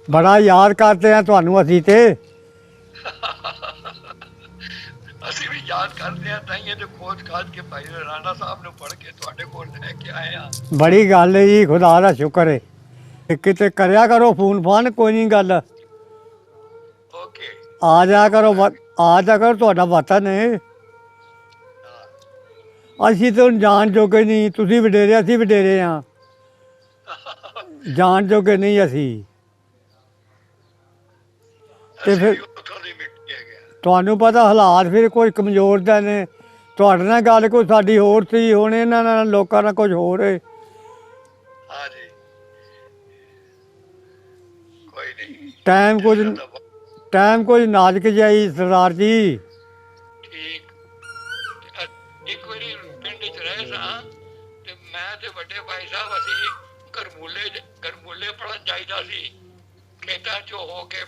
ਬੜਾ ਯਾਦ ਕਰਦੇ ਆ ਤੁਹਾਨੂੰ ਅਸੀਂ ਤੇ। ਅਸੀਂ ਵੀ ਯਾਦ ਕਰਦੇ ਆ, ਤਾਂ ਇਹ ਖੋਜ ਖਾਜ ਕੇ ਭਾਈ ਰਾਣਾ ਸਾਹਿਬ ਨੂੰ ਪੜ੍ਹ ਕੇ ਤੁਹਾਡੇ ਕੋਲ ਲੈ ਕੇ ਆਏ ਆ। ਬੜੀ ਗੱਲ ਹੈ ਜੀ, ਖੁਦਾ ਦਾ ਸ਼ੁਕਰ ਹੈ। ਕਿਤੇ ਕਰਿਆ ਕਰੋ ਫੋਨ ਫਾਨ, ਕੋਈ ਨਹੀਂ ਗੱਲ। ਓਕੇ। ਆ ਜਾ ਕਰੋ, ਆ ਜਾ ਕਰੋ, ਤੁਹਾਡਾ ਵਤਨ ਹੈ। ਅਸੀਂ ਤਾਂ ਹੁਣ ਜਾਣ ਜੋਗੇ ਨਹੀਂ, ਤੁਸੀਂ ਵਡੇਰੇ ਅਸੀਂ ਵਡੇਰੇ ਹਾਂ, ਜਾਣ ਜੋਗੇ ਨਹੀਂ ਅਸੀਂ। ਤੇ ਫਿਰ ਉੱਥੋਂ ਦੀ ਮਿੱਟੀ ਹੈਗੇ ਆ। ਤੁਹਾਨੂੰ ਪਤਾ ਹਾਲਾਤ ਫਿਰ ਕੋਈ ਕਮਜ਼ੋਰ ਦੇ ਨੇ। ਤੁਹਾਡੇ ਨਾਲ ਗੱਲ ਕੋਈ ਸਾਡੀ ਹੋਰ ਸੀ, ਹੁਣ ਇਹਨਾਂ ਨਾਲ ਲੋਕਾਂ ਨਾਲ ਕੁਝ ਹੋਰ ਹੈ। ਹਾਂਜੀ, ਕੋਈ ਨਹੀਂ। ਟਾਈਮ ਕੁਝ ਨਾਜ਼ੁਕ ਜਾਈ ਸਰਦਾਰ ਜੀ। ਠੀਕ। ਇੱਕ ਵਾਰੀ ਪਿੰਡ 'ਚ ਰਹੇ ਸਾਂ ਤੇ ਮੈਂ ਤੇ ਵੱਡੇ ਭਾਈ ਸਾਹਿਬ ਅਸੀਂ ਗਰਮੂਲੇ ਪੜ੍ਹਨ ਜਾਈਦਾ ਸੀ। ਖੇਤਾਂ 'ਚੋਂ ਹੋ ਕੇ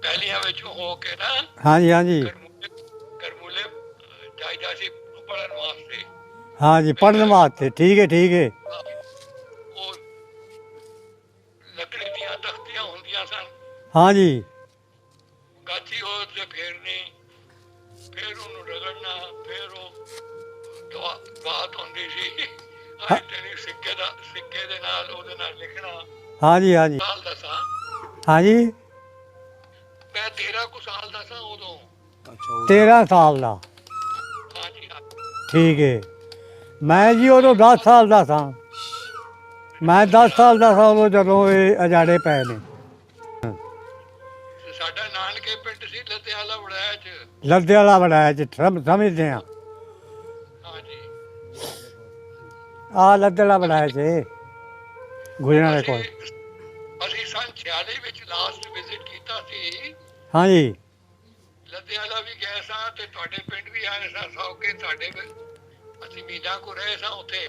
ਪਹਿਲੀਆਂ ਵਿੱਚੋਂ ਹੋ ਕੇ ਨਾ। ਹਾਂਜੀ ਹਾਂਜੀ ਗਰਮੂਲੇ ਜਾਈਦਾ ਸੀ ਪੜ੍ਹਨ ਵਾਸਤੇ। ਹਾਂਜੀ, ਪੜ੍ਹਨ ਵਾਸਤੇ। ਠੀਕ ਹੈ ਠੀਕ ਹੈ। ਉਹ ਲੱਕੜੀ ਦੀਆਂ ਤਖਤੀਆਂ ਹੁੰਦੀਆਂ ਸਨ। ਹਾਂਜੀ ਗਾਚੀ ਉਹ ਤੇ ਫੇਰਨੀ, ਫਿਰ ਉਹਨੂੰ ਰਗੜਨਾ, ਫਿਰ ਉਹ ਬਾਤ ਹੁੰਦੀ ਸੀ। ਅੱਜ ਤੇਰੀ ਸਿੱਕੇ ਦੇ ਨਾਲ ਉਹਦੇ ਨਾਲ ਲਿਖਣਾ। ਹਾਂਜੀ ਹਾਂਜੀ ਸਾਲ ਦਾ ਸਾਂ ਹਾਂਜੀ। ਮੈਂ 13 ਕੁ ਸਾਲ ਦਾ ਸਾਂ ਉਦੋਂ। 13 ਸਾਲ ਦਾ। ਹਾਂਜੀ ਹਾਂ। ਠੀਕ ਹੈ। ਮੈਂ ਜੀ ਉਦੋਂ 10 ਸਾਲ ਦਾ ਸਾਂ। ਮੈਂ 10 ਸਾਲ ਦਾ ਸਾਂ ਉਦੋਂ, ਜਦੋਂ ਇਹ ਅਜਾੜੇ ਪਏ ਨੇ। ਸਾਡਾ ਨਾਨਕੇ ਪਿੰਡ ਸੀ ਲੱਦਿਆਲਾ ਵੜਾਇਆ 'ਚ। ਲੱਦੇ ਵਾਲਾ ਬਣਾਇਆ ਜੀ, ਸਮਝਦੇ ਹਾਂ। ਹਾਂਜੀ। ਆਹ ਲੱਦੇ ਵਾਲਾ ਬਣਾਇਆ ਸੀ ਗੁਜਰਾਂ ਦੇ ਕੋਲ। ਅਸੀਂ ਸੰਨ 46 ਵਿੱਚ ਲਾਸਟ ਵਿਜ਼ਿਟ ਕੀਤਾ ਸੀ। ਹਾਂਜੀ ਲੱਦਿਆਲਾ ਵੀ ਗਏ ਸਾਂ ਤੇ ਤੁਹਾਡੇ ਪਿੰਡ ਵੀ ਆਏ ਸਾਂ। ਸੌਕੇ ਤੁਹਾਡੇ ਅਸੀਂ ਮੀਨਾ ਕੋ ਰਹੇ ਸਾਂ ਉੱਥੇ।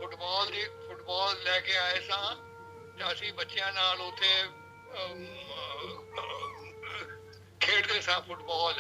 ਫੁੱਟਬਾਲ ਲੈ ਕੇ ਆਏ ਸਾਂ ਤੇ ਅਸੀਂ ਬੱਚਿਆਂ ਨਾਲ ਉੱਥੇ ਖੇਡਦੇ ਸਾਂ ਫੁੱਟਬਾਲ।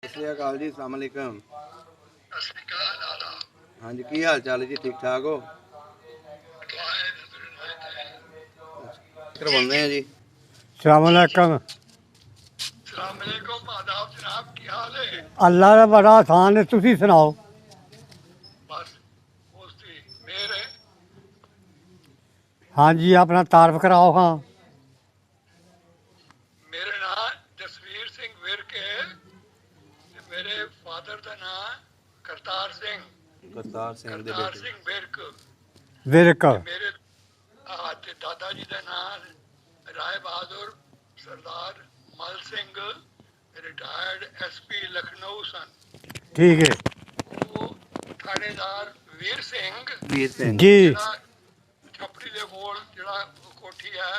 ਸਤਿ ਸ਼੍ਰੀ ਅਕਾਲ ਜੀ, ਅਸਲਾਮ ਅਲੈਕਮ। ਸਤਿ ਸ਼੍ਰੀ ਅਕਾਲ ਆਲਾ। ਹਾਂਜੀ, ਕੀ ਹਾਲ ਚਾਲ ਹੈ ਜੀ? ਠੀਕ ਠਾਕ ਹੋ? ਕਰਵਾਉਂਦੇ ਆ ਜੀ। ਸਲਾਮ ਅਲੈਕਮ। ਸਲਾਮ ਅਲੈਕੁਮ, ਆਦਾਬ ਜਨਾਬ, ਕੀ ਹਾਲ ਹੈ? ਅੱਲਾ ਦਾ ਬੜਾ ਆਸਾਨ ਹੈ, ਤੁਸੀਂ ਸੁਣਾਓ। ਬਸ ਉਸ ਦੀ ਮਿਹਰ ਹੈ। ਹਾਂਜੀ, ਆਪਣਾ ਤਾਰਫ ਕਰਾਓ। ਹਾਂ ਮੇਰਾ ਨਾਮ ਜਸਵੀਰ ਸਿੰਘ ਵਿਰਕ ਹੈ ਤੇ ਮੇਰੇ ਫਾਦਰ ਦਾ ਨਾਮ ਕਰਤਾਰ ਸਿੰਘ ਦੇ ਬੇਟੇ। ਸਿੰਘ ਵਿਰਕ। ਵਿਰਕ। ਮੇਰੇ ਤੇ ਦਾਦਾ ਜੀ ਦਾ ਨਾਮ ਰਾਏ ਬਹਾਦਰ ਸਰਦਾਰ ਮਲ ਸਿੰਘ, ਰਿਟਾਇਰਡ ਐਸਪੀ ਲਖਨਊ ਸਨ। ਠੀਕ ਹੈ ਉਹ ਥਾਣੇਦਾਰ ਵੀਰ ਸਿੰਘ ਜੀ। ਜਿਹੜਾ ਛਪੜੀ ਦੇ ਕੋਲ ਜਿਹੜਾ ਕੋਠੀ ਹੈ,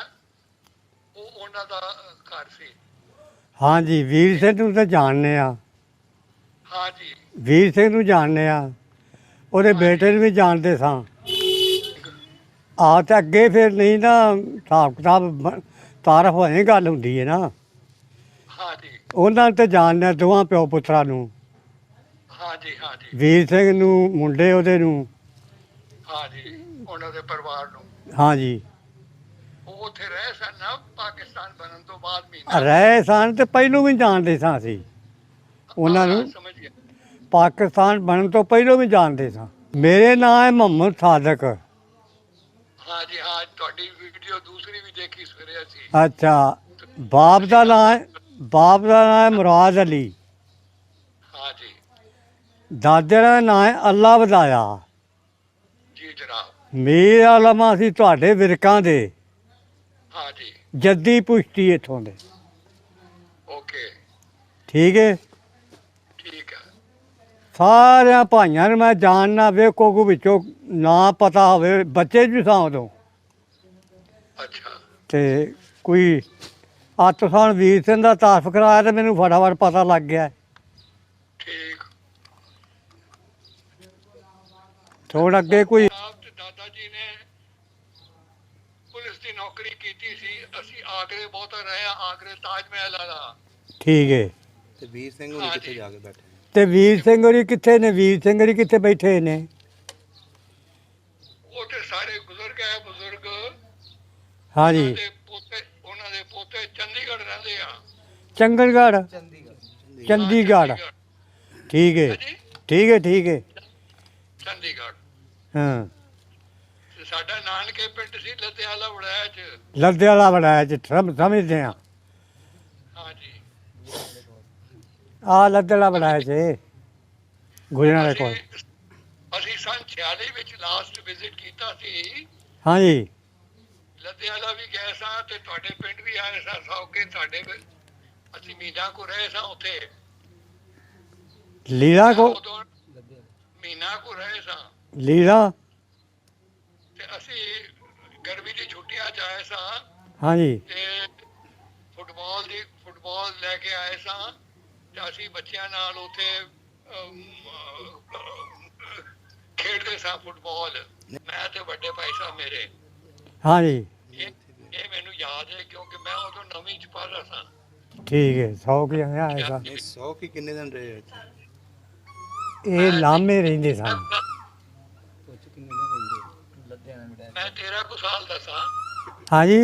ਉਹ ਉਹਨਾਂ ਦਾ ਘਰ ਸੀ। ਹਾਂਜੀ, ਵੀਰ ਸਿੰਘ ਨੂੰ ਤਾਂ ਜਾਣਦੇ ਆ। ਹਾਂਜੀ। ਵੀਰ ਸਿੰਘ ਨੂੰ ਜਾਣਦੇ ਆ, ਉਹਦੇ ਬੇਟੇ ਨੂੰ ਵੀ ਜਾਣਦੇ ਸਾਂ। ਆ ਤਾਂ ਅੱਗੇ ਫਿਰ ਨਹੀਂ ਨਾ, ਹਿਸਾਬ ਕਿਤਾਬ ਤਾਰਫ ਹੋਏ ਗੱਲ ਹੁੰਦੀ ਹੈ ਨਾ। ਹਾਂਜੀ ਉਹਨਾਂ ਨੂੰ ਤਾਂ ਜਾਣਦੇ ਆ, ਦੋਵਾਂ ਪਿਓ ਪੁੱਤਰਾਂ ਨੂੰ। ਹਾਂਜੀ ਹਾਂਜੀ ਵੀਰ ਸਿੰਘ ਨੂੰ, ਮੁੰਡੇ ਉਹਦੇ ਨੂੰ। ਹਾਂਜੀ, ਉਹਨਾਂ ਦੇ ਪਰਿਵਾਰ ਨੂੰ। ਹਾਂਜੀ ਉਹ ਉੱਥੇ ਰਹੇ ਸਨ ਨਾ ਪਾਕਿਸਤਾਨ ਬਣਨ ਤੋਂ ਬਾਅਦ ਮਹੀਨਾ। ਰਹੇ ਸਨ ਤੇ ਪਹਿਲੋਂ ਵੀ ਜਾਣਦੇ ਸਾਂ ਅਸੀਂ ਉਹਨਾਂ ਨੂੰ। ਸਮਝ ਗਿਆ। ਪਾਕਿਸਤਾਨ ਬਣਨ ਤੋਂ ਪਹਿਲੋਂ ਵੀ ਜਾਣਦੇ ਸਾਂ। ਮੇਰੇ ਨਾਂ ਹੈ ਮੁਹੰਮਦ ਸਾਦਕ। ਹਾਂ ਜੀ ਹਾਂ, ਤੁਹਾਡੀ ਵੀਡੀਓ ਦੂਸਰੀ ਵੀ ਦੇਖੀ ਸਵੇਰੇ ਅਸੀਂ। ਅੱਛਾ, ਬਾਪ ਦਾ ਨਾਂ ਹੈ ਮੁਰਾਦ ਅਲੀ। ਹਾਂ ਜੀ ਦਾਦੇ ਦਾ ਨਾਂ ਹੈ ਅੱਲਾ ਵਧਾਇਆ। ਜੀ ਜਨਾਬ। ਮੀਰ ਆਲਮ ਅਸੀਂ ਤੁਹਾਡੇ ਵਿਰਕਾਂ ਦੇ ਹਾਂ ਜੀ ਜੱਦੀ ਪੁਸ਼ਤੀ ਇੱਥੋਂ ਦੇ। ਓਕੇ ਠੀਕ ਹੈ। ਠੀਕ ਹੈ। ਸਾਰਿਆਂ ਭਾਈਆਂ ਨੂੰ ਮੈਂ ਜਾਣਨਾ, ਵੇਖੋ ਕੋ ਵਿੱਚੋਂ ਨਾ ਪਤਾ ਹੋਵੇ, ਬੱਚੇ ਵੀ ਸਾਂ ਉਦੋਂ, ਅੱਛਾ ਤੇ ਕੋਈ ਅੱਤ ਸਾਨ ਵੀਰ ਸਿੰਘ ਦਾ ਤਾਰਫ ਕਰਾਇਆ ਤੇ ਮੈਨੂੰ ਫਟਾਫਟ ਪਤਾ ਲੱਗ ਗਿਆ। ਠੀਕ। ਥੋੜਾ ਅੱਗੇ ਕੋਈ ਆਪ ਤੇ ਦਾਦਾ ਜੀ ਨੇ ਪੁਲਿਸ ਦੀ ਨੌਕਰੀ ਕੀਤੀ ਸੀ। ਅਸੀਂ ਆਗਰੇ ਬਹੁਤ ਰਹੇ ਹਾਂ, ਆਗਰੇ ਤਾਜ ਮਹਿਲ ਵਾਲਾ। ਠੀਕ ਹੈ। ਤੇ ਵੀਰ ਸਿੰਘ ਹੁਣੀ ਕਿੱਥੇ ਜਾ ਕੇ ਬੈਠੇ ਨੇ? ਤੇ ਵੀਰ ਸਿੰਘ ਹੋਰੀ ਕਿੱਥੇ ਨੇ? ਵੀਰ ਸਿੰਘ ਹੋਰੀ ਕਿੱਥੇ ਬੈਠੇ ਨੇ? ਉਹ ਤੇ ਸਾਰੇ ਗੁਜ਼ਰ ਗਏ ਬਜ਼ੁਰਗ। ਹਾਂਜੀ। ਉਹਨਾਂ ਦੇ ਪੋਤੇ ਚੰਡੀਗੜ੍ਹ ਰਹਿੰਦੇ ਆ। ਚੰਡੀਗੜ੍ਹ। ਚੰਡੀਗੜ੍ਹ। ਠੀਕ ਹੈ। ਹਾਂਜੀ ਠੀਕ ਹੈ। ਠੀਕ ਹੈ। ਚੰਡੀਗੜ੍ਹ। ਹਾਂ। ਤੇ ਸਾਡਾ ਨਾਨਕੇ ਪਿੰਡ ਸੀ ਲੁਧਿਆਣਾ ਵੜਾਇਆ ਚ। ਲੱਦੇ ਵਾਲਾ ਬਣਾਇਆ ਜੀ, ਸਮਝਦੇ ਹਾਂ। ਹਾਂ ਜੀ ਆ ਲੱਦੇ ਵਾਲਾ ਬਣਾਇਆ ਸੀ ਗੁਜਰਾਂ ਦੇ ਕੋਲ। ਅਸੀਂ ਸੰਨ 46 ਵਿੱਚ ਲਾਸਟ ਵਿਜ਼ਿਟ ਕੀਤਾ ਸੀ। ਹਾਂਜੀ। ਲੁਧਿਆਣਾ ਵੀ ਗਏ ਸਾਂ ਤੇ ਤੁਹਾਡੇ ਪਿੰਡ ਵੀ ਆਏ ਸਾਂ ਸੌਕੇ ਤੁਹਾਡੇ। ਅਸੀਂ ਮਹੀਨਾ ਕੋ ਰਹੇ ਸਾਂ ਉੱਥੇ। ਲੀਲਾ ਕੋ ਉਦੋਂ ਮਹੀਨਾ ਕੋ ਰਹੇ ਸਾਂ ਲੀਲਾ। ਤੇ ਅਸੀਂ ਗਰਮੀ ਦੀ ਛੁੱਟੀਆਂ ਚ ਆਏ ਸਾਂ ਹਾਂਜੀ। ਤੇ ਫੁੱਟਬਾਲ ਲੈ ਕੇ ਆਏ ਸਾਂ ਤੇ ਅਸੀਂ ਬੱਚਿਆਂ ਨਾਲ ਉੱਥੇ ਖੇਡਦੇ ਸਾਂ ਫੁੱਟਬਾਲ, ਮੈਂ ਤੇ ਵੱਡੇ ਭਾਈ ਸਾਹਿਬ ਮੇਰੇ। ਹਾਂਜੀ। ਇਹ ਮੈਨੂੰ ਯਾਦ ਹੈ ਕਿਉਂਕਿ ਮੈਂ ਉਦੋਂ ਨਵੀਂ ਚ ਪੜ੍ਹਦਾ ਸਾਂ। ਠੀਕ ਹੈ। 100 ਕੀ ਆਏਗਾ। ਨਹੀਂ 100 ਕੀ ਕਿੰਨੇ ਦਿਨ ਰਹੇ ਇੱਥੇ? ਇਹ ਲਾਮੇ ਰਹਿੰਦੇ ਸਨ। ਮੈਂ 13 ਕੁ ਸਾਲ ਦਾ ਸਾਂ। ਹਾਂਜੀ।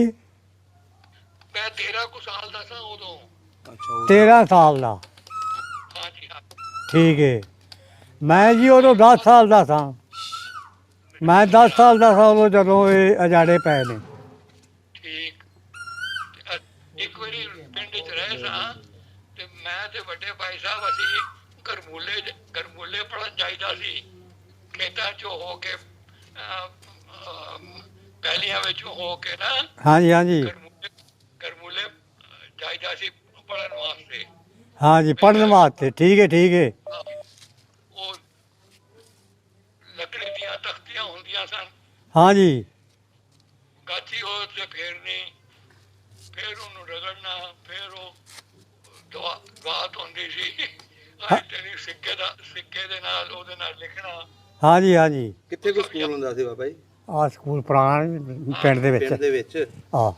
ਮੈਂ 13 ਕੁ ਸਾਲ ਦਾ ਸਾਂ ਉਦੋਂ। ਅੱਛਾ 13 ਸਾਲ ਦਾ। ਹਾਂ ਜੀ ਹਾਂ। ਠੀਕ ਹੈ। ਮੈਂ ਜੀ ਉਦੋਂ 10 ਸਾਲ ਦਾ ਸਾਂ। ਮੈਂ 10 ਸਾਲ ਦਾ ਸਾਂ ਉਦੋਂ ਜਦੋਂ ਇਹ ਅਜਾੜੇ ਪਏ ਨੇ। ਠੀਕ। ਤੇ ਇੱਕ ਵਾਰੀ ਪਿੰਡ ਚ ਰਹੇ ਸਾਂ ਤੇ ਮੈਂ ਤੇ ਵੱਡੇ ਭਾਈ ਸਾਹਿਬ ਅਸੀਂ ਗਰਮੂਲੇ ਪੜਨ ਜਾਈਦਾ ਸੀ। ਖੇਤਾਂ ਚੋਂ ਹੋ ਕੇ ਪਹਿਲੀਆਂ ਵਿੱਚੋਂ ਹੋ ਕੇ ਨਾ ਹਾਂਜੀ। ਹਾਂਜੀ। ਗਰਮੂਲੇ ਜਾਈਦਾ ਸੀ ਪੜਨ ਵਾਸਤੇ। ਹਾਂਜੀ, ਪੜ੍ਹਨ ਵਾਸਤੇ। ਠੀਕ ਹੈ। ਠੀਕ ਹੈ। ਉਹ ਲੱਕੜੀ ਦੀਆਂ ਤਖਤੀਆਂ ਹੁੰਦੀਆਂ ਸਨ। ਹਾਂਜੀ। ਗਾਚੀ ਹੋ ਤੇ ਫੇਰਨੀ, ਫੇਰ ਉਹਨੂੰ ਰਗੜਨਾ, ਫੇਰ ਉਹ ਬਾਤ ਹੁੰਦੀ ਸੀ। ਤੇਰੀ ਸਿੱਕੇ ਦੇ ਨਾਲ ਉਹਦੇ ਨਾਲ ਲਿਖਣਾ। ਹਾਂਜੀ। ਹਾਂਜੀ। ਕਿੱਥੇ ਕੋ ਸਕੂਲ ਹੁੰਦਾ ਸੀ ਬਾਬਾ ਜੀ? ਆ ਸਕੂਲ ਪੁਰਾਣਾ ਪਿੰਡ ਦੇ ਪਿੰਡ ਵਿੱਚ। ਦੇ ਵਿੱਚ? ਆ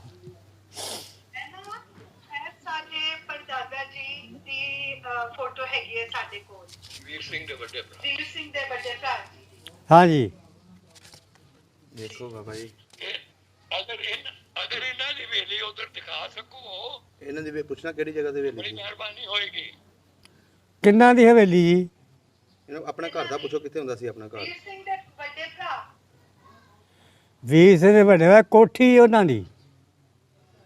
ਸਾਡੇ ਪੜਦਾਦਾ ਜੀ ਦੀ ਫੋਟੋ ਹੈਗੀ ਹੈ ਸਾਡੇ ਕੋਲ। ਵੀਰ ਸਿੰਘ ਦੇ ਵੱਡੇ ਭਰਾ। ਵੀਰ ਸਿੰਘ ਦੇ ਵੱਡੇ ਭਰਾ ਜੀ। ਹਾਂਜੀ। ਦੇਖੋ ਬਾਬਾ ਜੀ, ਅਗਰ ਇਹਨਾਂ ਦੀ ਵੇਲੀ ਉਧਰ ਦਿਖਾ ਸਕੋ ਇਹਨਾਂ ਦੀ ਵੀ ਪੁੱਛਣਾ ਕਿਹੜੀ ਜਗ੍ਹਾ ਤੇ ਬੜੀ ਵੇਲੀ ਸੀ? ਮਿਹਰਬਾਨੀ ਹੋਏਗੀ। ਕਿੰਨਾਂ ਦੀ ਹਵੇਲੀ ਜੀ? ਇਹਨੂੰ ਆਪਣਾ ਘਰ ਦਾ ਪੁੱਛੋ, ਕਿੱਥੇ ਹੁੰਦਾ ਸੀ ਆਪਣਾ ਘਰ? ਵੀਰ ਸਿੰਘ ਦੇ ਵੱਡੇ ਭਰਾ ਵੀਰ ਸਿੰਘ ਦੇ ਵੱਡੇ ਵਾ ਕੋਠੀ ਉਹਨਾਂ ਦੀ।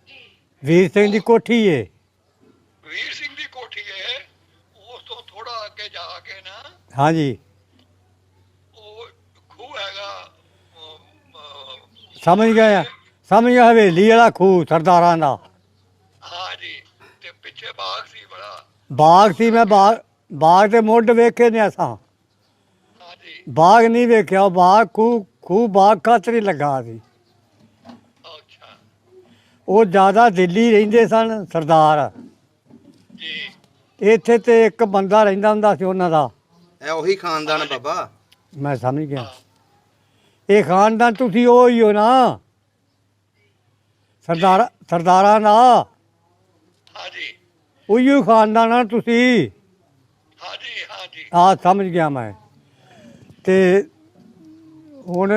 ਜੀ। ਵੀਰ ਸਿੰਘ ਦੀ ਕੋਠੀ ਏ। ਵੀਰ ਸਿੰਘ ਦੀ ਕੋਠੀ ਹੈ। ਉਸ ਤੋਂ ਥੋੜਾ ਅੱਗੇ ਜਾ ਕੇ ਨਾ ਹਾਂਜੀ। ਉਹ ਖੂਹ ਹੈਗਾ। ਸਮਝ ਗਿਆ ਹਵੇਲੀ ਵਾਲਾ ਖੂਹ ਸਰਦਾਰਾਂ ਦਾ। ਹਾਂ ਜੀ। ਤੇ ਪਿੱਛੇ ਬਾਗ ਸੀ ਬੜਾ। ਬਾਗ ਸੀ। ਮੈਂ ਬਾਗ ਦੇ ਮੁੱਢ ਵੇਖੇ ਨੇ ਅਸਾਂ। ਹਾਂ ਜੀ। ਬਾਗ ਨਹੀਂ ਵੇਖਿਆ। ਉਹ ਬਾਗ ਖੂਹ ਬਾਗ ਖਾਤਰ ਹੀ ਲੱਗਾ ਸੀ। ਅੱਛਾ ਉਹ ਜ਼ਿਆਦਾ ਦਿੱਲੀ ਰਹਿੰਦੇ ਸਨ ਸਰਦਾਰ। ਜੀ। ਇੱਥੇ ਤੇ ਇੱਕ ਬੰਦਾ ਰਹਿੰਦਾ ਹੁੰਦਾ ਸੀ ਉਹਨਾਂ ਦਾ। ਇਹ ਉਹੀ ਖਾਨਦਾਨ ਆ ਬਾਬਾ? ਮੈਂ ਸਮਝ ਗਿਆ। ਇਹ ਖਾਨਦਾਨ ਤੁਸੀਂ ਉਹ ਹੀ ਹੋ ਨਾ, ਸਰਦਾਰਾਂ ਦਾ। ਹਾਂ ਜੀ। ਉਹੀਓ ਖਾਨਦਾਨ ਆ ਤੁਸੀਂ। ਹਾਂ ਜੀ। ਹਾਂ ਜੀ। ਆ ਸਮਝ ਗਿਆ ਮੈਂ। ਤੇ ਹੁਣ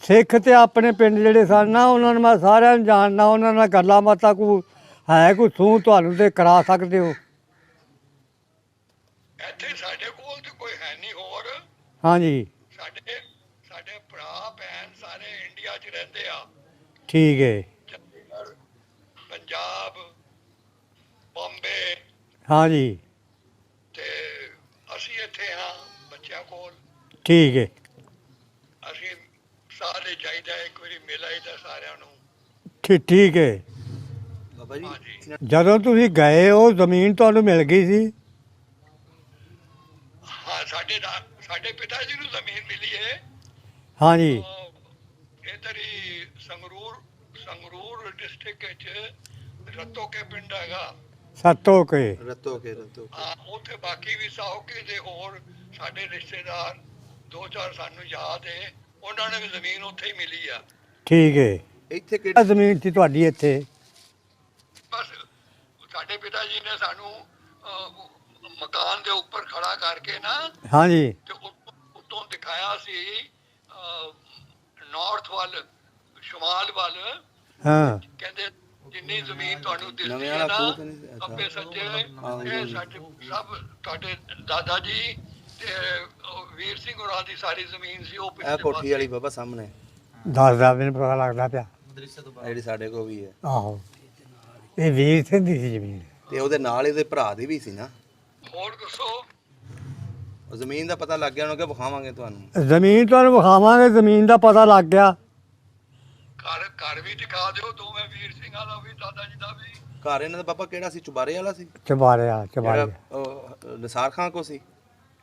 ਸਿੱਖ ਤੇ ਆਪਣੇ ਪਿੰਡ ਜਿਹੜੇ ਸਨ ਨਾ, ਉਹਨਾਂ ਨੂੰ ਮੈਂ ਸਾਰਿਆਂ ਨੂੰ ਜਾਣਦਾ। ਉਹਨਾਂ ਨਾਲ ਗੱਲਾਂ ਬਾਤਾਂ ਹੈ ਕੋਈ ਤੂੰ ਤੁਹਾਨੂੰ ਤੇ ਕਰਾ ਸਕਦੇ ਹੋ। ਇੱਥੇ ਸਾਡੇ ਕੋਲ ਤੇ ਕੋਈ ਹੈ ਨਹੀਂ ਹੋਰ। ਹਾਂਜੀ ਸਾਡੇ ਸਾਡੇ ਭਰਾ ਭੈਣ ਸਾਰੇ ਇੰਡੀਆ 'ਚ ਰਹਿੰਦੇ ਆ, ਠੀਕ ਹੈ। ਚੰਡੀਗੜ੍ਹ, ਪੰਜਾਬ, ਬੰਬੇ, ਹਾਂਜੀ ਤੇ ਅਸੀਂ ਇੱਥੇ ਹਾਂ ਬੱਚਿਆਂ ਕੋਲ। ਠੀਕ ਹੈ। ਅਸੀਂ ਸਾਰੇ ਚਾਹੀਦਾ ਇੱਕ ਵਾਰੀ ਮਿਲ ਆਈਦਾ ਸਾਰਿਆਂ ਨੂੰ। ਠੀਕ ਹੈ। ਬਾਬਾ ਜੀ ਹਾਂਜੀ ਜਦੋਂ ਤੁਸੀਂ ਗਏ ਉਹ ਜ਼ਮੀਨ ਤੁਹਾਨੂੰ ਮਿਲ ਗਈ ਸੀ? ਹਾਂ, ਸਾਡੇ ਪਿਤਾ ਜੀ ਨੂੰ ਜ਼ਮੀਨ ਮਿਲੀ ਹੈ। ਹਾਂਜੀ ਇੱਧਰ ਹੀ ਸੰਗਰੂਰ ਡਿਸਟ੍ਰਿਕਟ ਵਿੱਚ ਰਤੋ ਕੇ ਪਿੰਡ ਹੈਗਾ। ਸੱਤੋ ਕੇ। ਰਤੋ ਕੇ ਹਾਂ, ਉੱਥੇ ਬਾਕੀ ਵੀ ਸਾਹੋਕੇ ਦੇ ਹੋਰ ਸਾਡੇ ਰਿਸ਼ਤੇਦਾਰ 2-4 ਸਾਨੂੰ ਯਾਦ ਹੈ, ਉਹਨਾਂ ਨੇ ਵੀ ਜ਼ਮੀਨ ਉੱਥੇ ਹੀ ਮਿਲੀ ਆ। ਠੀਕ ਹੈ। ਇੱਥੇ ਕਿਹੜੀ ਕਿਹੜੀ ਜ਼ਮੀਨ ਸੀ ਤੁਹਾਡੀ ਇੱਥੇ? ਬਸ ਸਾਡੇ ਪਿਤਾ ਜੀ ਨੇ ਸਾਨੂੰ ਮਕਾਨ ਦੇ ਉੱਪਰ ਖੜਾ ਕਰਕੇ ਨਾ ਹਾਂਜੀ ਤੇ ਉੱਤੋਂ ਦਿਖਾਇਆ ਸੀ ਨਾਰਥ ਵੱਲ, ਸ਼ਮਾਲ ਵੱਲ। ਹਾਂ ਕਹਿੰਦੇ ਜਿੰਨੀ ਜ਼ਮੀਨ ਤੁਹਾਨੂੰ ਦਿਸਦੀ ਨਵੇਂ ਹੈ ਵਾਲਾ ਨਾ ਖੂਹ ਤਾਂ ਨਹੀਂ? ਅੱਛਾ। ਖੱਬੇ ਸੱਜੇ, ਹਾਂਜੀ, ਇਹ ਹਾਂਜੀ। ਸਾਡੇ ਸਭ ਤੁਹਾਡੇ ਦਾਦਾ ਜੀ ਤੇ ਉਹ ਵੀਰ ਸਿੰਘ ਹੋਰਾਂ ਦੀ ਸਾਰੀ ਜ਼ਮੀਨ ਸੀ। ਉਹ ਇਹ ਪਿਛਲੇ ਕੋਠੀ ਪਾਸੇ। ਵਾਲੀ ਬਾਬਾ ਸਾਹਮਣੇ, ਦੱਸਦਾ ਮੈਨੂੰ ਪਤਾ ਲੱਗਦਾ ਪਿਆ। ਆਹ ਜਿਹੜੀ ਸਾਡੇ ਕੋਲ ਵੀ ਹੈ, ਆਹੋ ਇਹ ਵੀਰ ਸਿੰਘ ਦੀ ਸੀ ਜ਼ਮੀਨ। ਤੇ ਉਹਦੇ ਨਾਲ ਇਹਦੇ ਭਰਾ ਦੀ ਵੀ ਸੀ ਨਾ। ਹੋਰ ਦੱਸੋ। ਉਹ ਜ਼ਮੀਨ ਦਾ ਪਤਾ ਲੱਗ ਗਿਆ ਉਹਨੂੰ ਕਿ ਵਿਖਾਵਾਂਗੇ ਤੁਹਾਨੂੰ। ਜ਼ਮੀਨ ਤੁਹਾਨੂੰ ਵਿਖਾਵਾਂਗੇ, ਜ਼ਮੀਨ ਦਾ ਪਤਾ ਲੱਗ ਗਿਆ। ਘਰ ਵੀ ਦਿਖਾ ਦਿਓ ਦੋਵੇਂ, ਵੀਰ ਸਿੰਘਾਂ ਦਾ ਵੀ ਦਾਦਾ ਜੀ ਦਾ ਵੀ। ਘਰ ਇਹਨਾਂ ਦਾ ਬਾਬਾ ਕਿਹੜਾ ਸੀ? ਚੁਬਾਰੇ ਵਾਲਾ ਸੀ ਚਬਾਰਿਆ ਜਿਹੜਾ ਉਹ ਨਿਸਾਰ ਖਾਂ ਕੋ ਸੀ?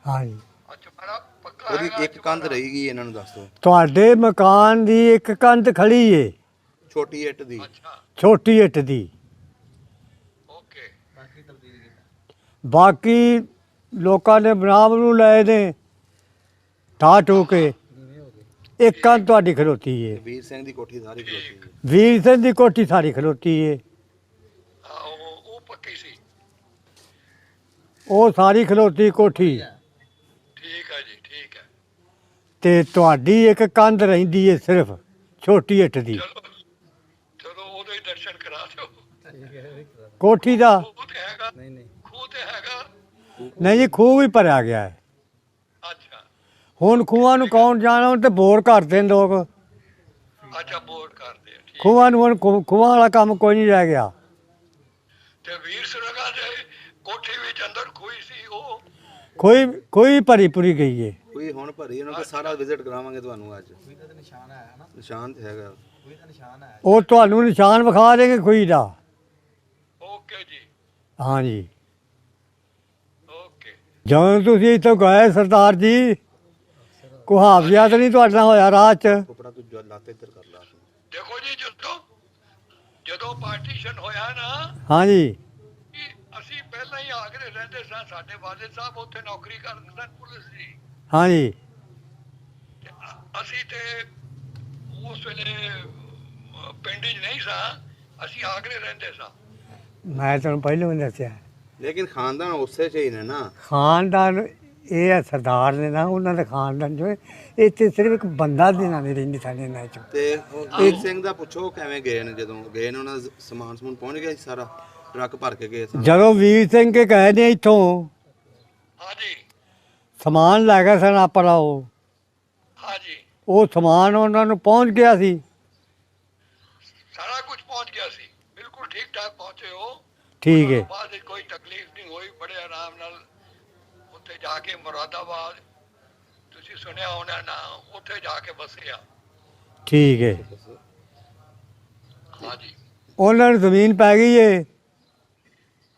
ਹਾਂਜੀ। ਅੱਛਾ, ਬੜਾ ਪੱਕਾ ਉਹਦੀ ਹੈਗਾ ਇੱਕ ਕੰਧ ਰਹੀ ਗਈ, ਇਹਨਾਂ ਨੂੰ ਦੱਸ ਦਿਓ। ਤੁਹਾਡੇ ਮਕਾਨ ਦੀ ਇੱਕ ਕੰਧ ਖੜੀ ਏ, ਛੋਟੀ ਇੱਟ ਦੀ। ਅੱਛਾ, ਛੋਟੀ ਇੱਟ ਦੀ। ਓਕੇ। ਬਾਕੀ ਲੋਕਾਂ ਨੇ ਬਨਾਮ ਨੂੰ ਲਏ ਨੇ ਠਾ ਠੂ ਕੇ। ਇੱਕ ਕੰਧ ਤੁਹਾਡੀ ਖਲੋਤੀ ਤੇ ਏ। ਵੀਰ ਸਿੰਘ ਦੀ ਕੋਠੀ ਸਾਰੀ ਖਲੋਤੀ ਹੈ। ਵੀਰ ਸਿੰਘ ਦੀ ਕੋਠੀ ਸਾਰੀ ਖਲੋਤੀ ਏ। ਉਹ ਪੱਕੀ ਸੀ। ਉਹ ਸਾਰੀ ਖਲੋਤੀ ਕੋਠੀ ਠੀਕ ਹੈ ਜੀ, ਠੀਕ ਹੈ। ਤੇ ਤੁਹਾਡੀ ਇੱਕ ਕੰਧ ਰਹਿੰਦੀ ਏ ਸਿਰਫ, ਛੋਟੀ ਇੱਟ ਦੀ। ਚਲੋ ਚਲੋ, ਉਹਦੇ ਹੀ ਦਰਸ਼ਨ ਕਰਾ ਦਿਓ। ਕੋਠੀ ਦਾ ਖੂਹ ਤੇ ਹੈਗਾ? ਖੂਹ ਤੇ ਹੈਗਾ। ਨਹੀਂ ਜੀ, ਖੂਹ ਵੀ ਭਰਿਆ ਗਿਆ ਹੈ। ਅੱਛਾ ਹੁਣ ਖੂਹਾਂ ਨੂੰ ਕੌਣ ਜਾਣਾ, ਹੁਣ ਤੇ ਬੋਰ ਕਰਦੇ ਨੇ ਲੋਕ। ਅੱਛਾ, ਬੋਰਡ ਕਰਦੇ ਆ, ਠੀਕ। ਖੂਹਾਂ ਨੂੰ ਹੁਣ ਖੂਹਾਂ ਵਾਲਾ ਕੰਮ ਕੋਈ ਨਹੀਂ ਰਹਿ ਗਿਆ। ਤੇ ਵੀਰ ਸਿੰਘਾਂ ਦੇ ਕੋਠੀ ਵਿੱਚ ਅੰਦਰ ਖੂਹੀ ਸੀ ਉਹ? ਕੋਈ ਭਰੀ ਪੁਰੀ ਗਈ ਏ। ਕੋਈ ਹੁਣ ਭਰੀ ਇਹਨਾਂ ਕੋਲ ਸਾਰਾ ਵਿਜ਼ਿਟ ਕਰਾਵਾਂਗੇ ਤੁਹਾਨੂੰ ਅੱਜ। ਨਿਸ਼ਾਨ ਤੇ ਹੈਗਾ। ਉਹ ਤੁਹਾਨੂੰ ਨਿਸ਼ਾਨ ਵਿਖਾ ਦੇਗੇ ਖੂਹੀ ਦਾ। ਓਕੇ ਜੀ, ਹਾਂਜੀ। ਓਕੇ। ਜਦੋਂ ਤੁਸੀਂ ਇੱਥੋਂ ਗਏ ਸਰਦਾਰ ਜੀ, ਕੁਹਾਵਿਆ ਤਾਂ ਨਹੀਂ ਤੁਹਾਡੇ ਨਾਲ ਹੋਇਆ ਰਾਹ 'ਚ? ਕੋਪੜਾ ਤੂੰ ਲੱਤ ਇੱਧਰ ਕਰ ਲਾ। ਦੇਖੋ ਜੀ, ਜਦੋਂ ਪਾਰਟੀਸ਼ਨ ਹੋਇਆ ਨਾ, ਹਾਂਜੀ ਕਿ ਅਸੀਂ ਪਹਿਲਾਂ ਹੀ ਆਗਰੇ ਰਹਿੰਦੇ ਸਾਂ। ਸਾਡੇ ਵਾਲਿਦ ਸਾਹਿਬ ਉੱਥੇ ਨੌਕਰੀ ਕਰਦੇ ਸਨ, ਪੁਲਿਸ ਦੀ। ਹਾਂਜੀ ਤੇ ਅਸੀਂ ਤੇ ਉਸ ਵੇਲੇ ਪਿੰਡ 'ਚ ਨਹੀਂ ਸਾਂ, ਅਸੀਂ ਆਗਰੇ ਰਹਿੰਦੇ ਸਾਂ। ਮੈਂ ਤੁਹਾਨੂੰ ਪਹਿਲਾਂ ਵੀ ਦੱਸਿਆ, ਲੇਕਿਨ ਖਾਨਦਾਨ ਉਸੇ ਚ ਹੀ ਨੇ ਨਾ। ਖਾਨਦਾਨ ਇਹ ਹੈ ਸਰਦਾਰ ਨੇ ਨਾ, ਉਹਨਾਂ ਦਾ ਖਾਨਦਾਨ ਜੋ ਹੈ, ਇੱਥੇ ਸਿਰਫ ਇੱਕ ਬੰਦਾ ਦੇ ਨਾਲ ਨਹੀਂ ਰਹਿੰਦੀ ਸਾਡੇ ਨਾਲ 'ਚ। ਤੇ ਉਹ ਵੀਰ ਸਿੰਘ ਦਾ ਪੁੱਛੋ ਕਿਵੇਂ ਗਏ ਨੇ? ਜਦੋਂ ਗਏ ਨੇ ਉਹਨਾਂ ਦਾ ਸਮਾਨ ਸਮੂਨ ਪਹੁੰਚ ਗਿਆ ਸੀ ਸਾਰਾ? ਟਰੱਕ ਭਰ ਕੇ ਗਏ ਸਨ? ਜਦੋਂ ਵੀਰ ਸਿੰਘ ਕੇ ਗਏ ਨੇ ਇੱਥੋਂ, ਹਾਂਜੀ ਸਮਾਨ ਲੈ ਗਏ ਸਨ ਆਪਣਾ। ਹਾਂਜੀ, ਉਹ ਸਮਾਨ ਉਹਨਾਂ ਨੂੰ ਪਹੁੰਚ ਗਿਆ ਸੀ। ਸਾਰਾ ਕੁਝ ਪਹੁੰਚ ਗਿਆ ਸੀ, ਬਿਲਕੁਲ ਠੀਕ ਠਾਕ ਪਹੁੰਚੇ ਹੋ। ਠੀਕ ਹੈ। ਬਾਅਦ ਵਿੱਚ ਕੋਈ ਤਕਲੀਫ ਨਹੀਂ ਹੋਈ, ਬੜੇ ਆਰਾਮ ਨਾਲ ਉੱਥੇ ਜਾ ਕੇ ਮੁਰਾਦਾਬਾਦ, ਤੁਸੀਂ ਸੁਣਿਆ ਹੋਣਾ ਨਾ, ਉੱਥੇ ਜਾ ਕੇ ਵਸਿਆ। ਠੀਕ ਹੈ। ਹਾਂਜੀ ਉਹਨਾਂ ਨੂੰ ਜ਼ਮੀਨ ਪੈ ਗਈ ਏ।